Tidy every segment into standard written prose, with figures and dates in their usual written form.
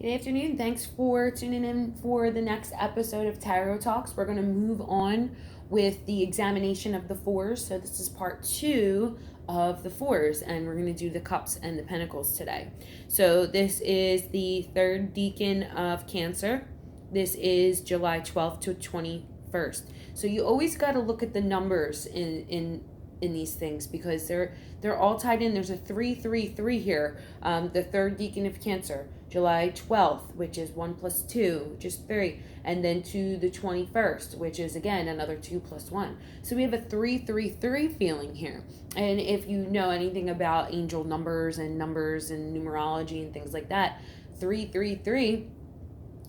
Good afternoon. Thanks for tuning in for the next episode of Tarot Talks. We're going to move on with the examination of the fours. So, this is part 2 of the fours, and we're going to do the cups and the pentacles today. So, this is the third decan of Cancer. This is July 12th to 21st. So, you always got to look at the numbers in these things because they're all tied in. There's a 333 here. The third decan of Cancer, July 12th, which is 1 plus 2, which is 3, and then to the 21st, which is again another 2 plus 1. So we have a 333 feeling here. And if you know anything about angel numbers and numerology and things like that, 333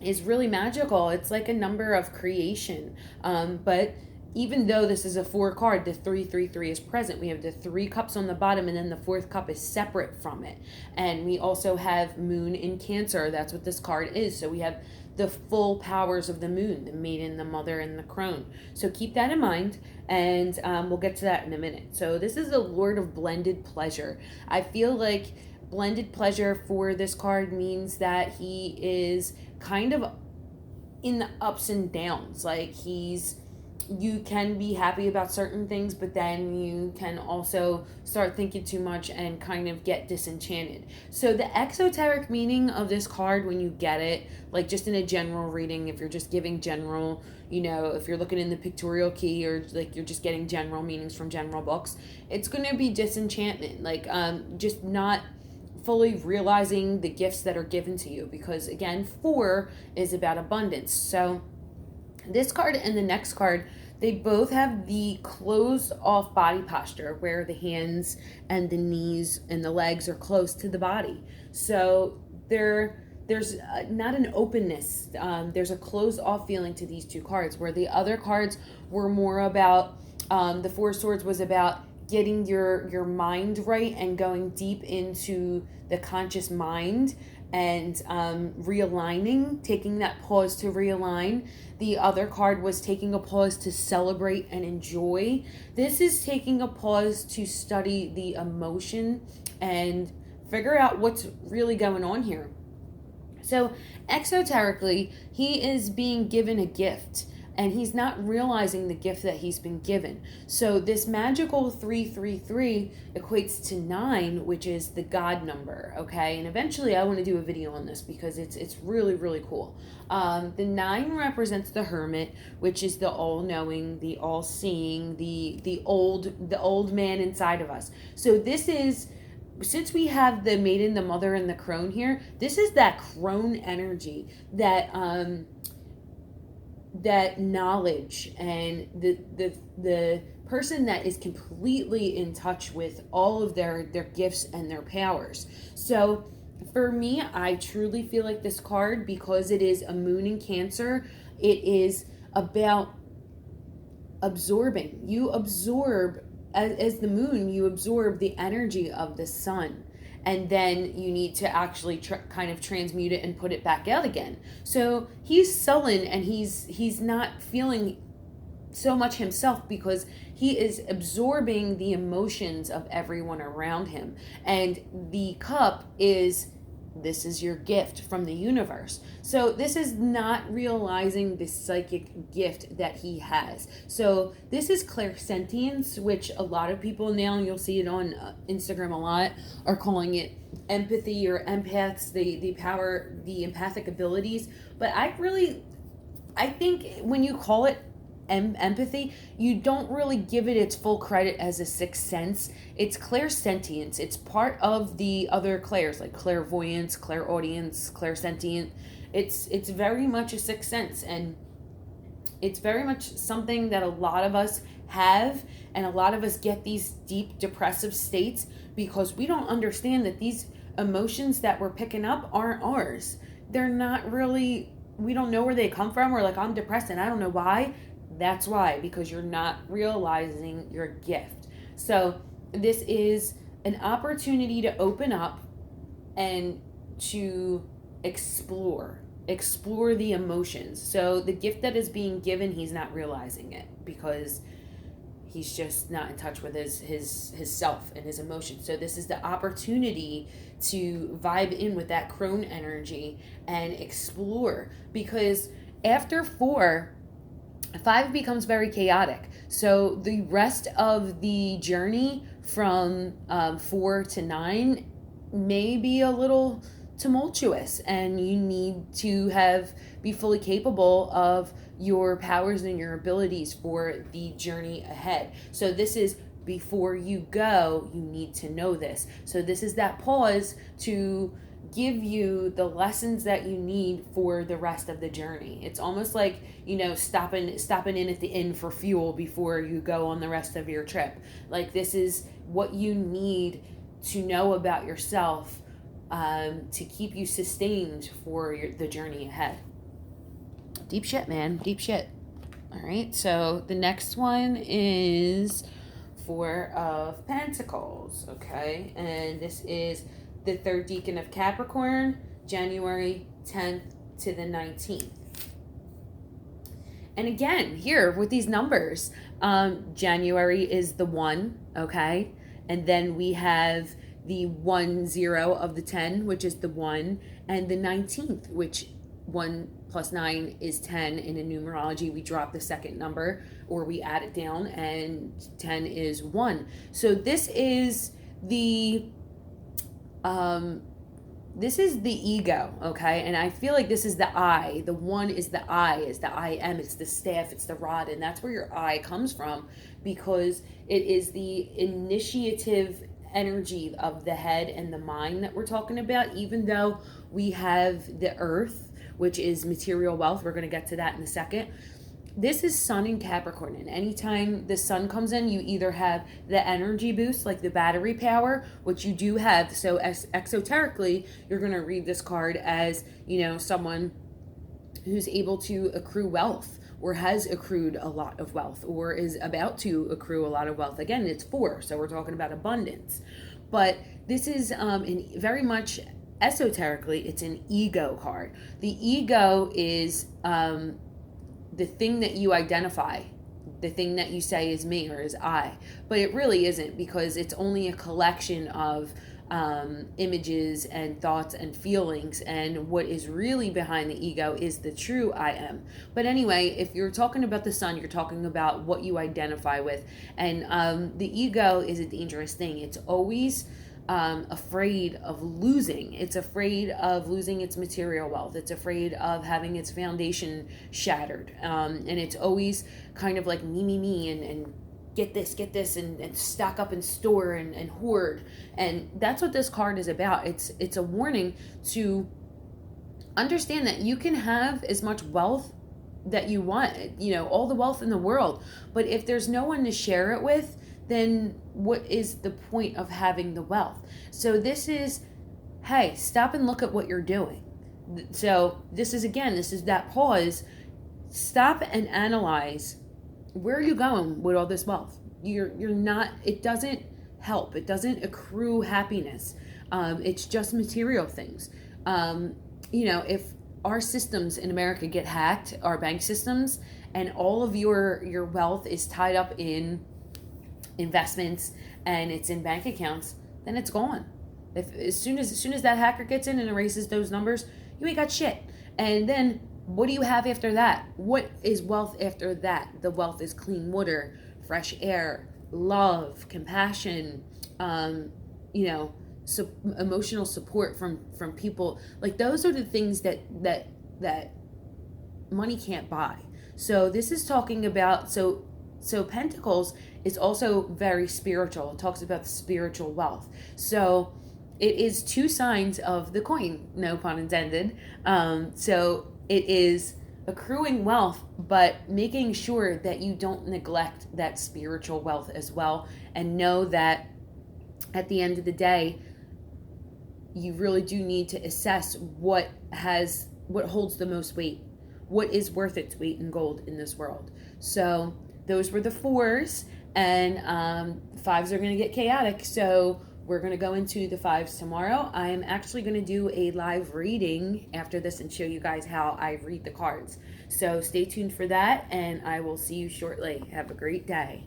is really magical. It's like a number of creation. But even though this is a 4 card, the 333 is present. We have the 3 cups on the bottom, and then the 4th cup is separate from it. And we also have moon in Cancer. That's what this card is. So we have the full powers of the moon, the maiden, the mother, and the crone. So keep that in mind, and we'll get to that in a minute. So this is the Lord of Blended Pleasure. I feel like blended pleasure for this card means that he is kind of in the ups and downs. Like you can be happy about certain things, but then you can also start thinking too much and kind of get disenchanted. So the exoteric meaning of this card, when you get it, like just in a general reading, if you're just giving general, if you're looking in the pictorial key, or like you're just getting general meanings from general books, it's going to be disenchantment, like just not fully realizing the gifts that are given to you, because again, 4 is about abundance. So this card and the next card, they both have the closed off body posture where the hands and the knees and the legs are close to the body. So there's not an openness. There's a closed off feeling to these 2 cards, where the other cards were more about, the 4 of Swords was about getting your mind right and going deep into the conscious mind and realigning, taking that pause to realign. The other card was taking a pause to celebrate and enjoy. This is taking a pause to study the emotion and figure out what's really going on here. So exoterically, he is being given a gift, and he's not realizing the gift that he's been given. So this magical 333 equates to 9, which is the God number, okay? And eventually I want to do a video on this because it's really, really cool. The 9 represents the Hermit, which is the all-knowing, the all-seeing, the old man inside of us. So this is, since we have the maiden, the mother, and the crone here, this is that crone energy, that knowledge, and the person that is completely in touch with all of their gifts and their powers. So for me, I truly feel like this card, because it is a moon in Cancer, it is about absorbing. You absorb, as the moon, you absorb the energy of the sun, and then you need to actually kind of transmute it and put it back out again. So he's sullen, and he's not feeling so much himself, because he is absorbing the emotions of everyone around him. And the cup is, this is your gift from the universe. So this is not realizing the psychic gift that he has. So this is clairsentience, which a lot of people now, you'll see it on Instagram a lot, are calling it empathy or empaths, the power, the empathic abilities. But I think when you call it empathy, you don't really give it its full credit as a sixth sense. It's clairsentience. It's part of the other clairs, like clairvoyance, clairaudience, clairsentient. It's very much a sixth sense, and it's very much something that a lot of us have, and a lot of us get these deep depressive states because we don't understand that these emotions that we're picking up aren't ours. They're not really, we don't know where they come from. We're like, I'm depressed and I don't know why. That's why, because you're not realizing your gift. So this is an opportunity to open up and to explore the emotions. So the gift that is being given, he's not realizing it, because He's just not in touch with his self and his emotions. So this is the opportunity to vibe in with that crone energy and explore, because after 4, 5 becomes very chaotic. So the rest of the journey from 4 to 9 may be a little tumultuous, and you need to be fully capable of your powers and your abilities for the journey ahead. So this is, before you go, you need to know this. So this is that pause to give you the lessons that you need for the rest of the journey. It's almost like, stopping in at the inn for fuel before you go on the rest of your trip. Like, this is what you need to know about yourself, to keep you sustained for the journey ahead. Deep shit, man. Deep shit. All right. So the next one is 4 of Pentacles. Okay. And this is the 3rd decan of Capricorn, January 10th to the 19th. And again, here with these numbers, January is the 1. Okay. And then we have the 1-0 of the 10, which is the 1, and the 19th, which 1 plus 9 is 10. In a numerology, we drop the second number, or we add it down, and 10 is 1. So this is the ego, okay? And I feel like this is the I. The 1 is the I, is the I am. It's the staff, it's the rod, and that's where your I comes from, because it is the initiative energy of the head and the mind that we're talking about. Even though we have the earth, which is material wealth, we're going to get to that in a second. This is Sun in Capricorn, and anytime the sun comes in, you either have the energy boost, like the battery power, which you do have. So exoterically, you're going to read this card as, someone who's able to accrue wealth, or has accrued a lot of wealth, or is about to accrue a lot of wealth. Again, it's 4, so we're talking about abundance. But this is very much esoterically, it's an ego card. The ego is the thing that you identify, the thing that you say is me or is I. But it really isn't, because it's only a collection of images and thoughts and feelings, and what is really behind the ego is the true I am. But anyway, if you're talking about the sun, you're talking about what you identify with, and the ego is a dangerous thing. It's always afraid of losing. It's afraid of losing its material wealth. It's afraid of having its foundation shattered, and it's always kind of like me, and get this, and stock up and store and hoard. And that's what this card is about. It's a warning to understand that you can have as much wealth that you want, all the wealth in the world, but if there's no one to share it with, then what is the point of having the wealth? So this is, hey, stop and look at what you're doing. So this is that pause. Stop and analyze, where are you going with all this wealth? You're not, it doesn't help. It doesn't accrue happiness. It's just material things. If our systems in America get hacked, our bank systems, and all of your wealth is tied up in investments and it's in bank accounts, then it's gone. As soon as that hacker gets in and erases those numbers, you ain't got shit. And then what do you have after that? What is wealth after that? The wealth is clean water, fresh air, love, compassion, emotional support from people. Like, those are the things that money can't buy. So this is talking about, so Pentacles is also very spiritual. It talks about spiritual wealth. So it is 2 sides of the coin, no pun intended. So it is accruing wealth, but making sure that you don't neglect that spiritual wealth as well, and know that at the end of the day, you really do need to assess what holds the most weight, what is worth its weight in gold in this world. So those were the 4s, and 5s are going to get chaotic. So we're going to go into the 5s tomorrow. I am actually going to do a live reading after this and show you guys how I read the cards. So stay tuned for that, and I will see you shortly. Have a great day.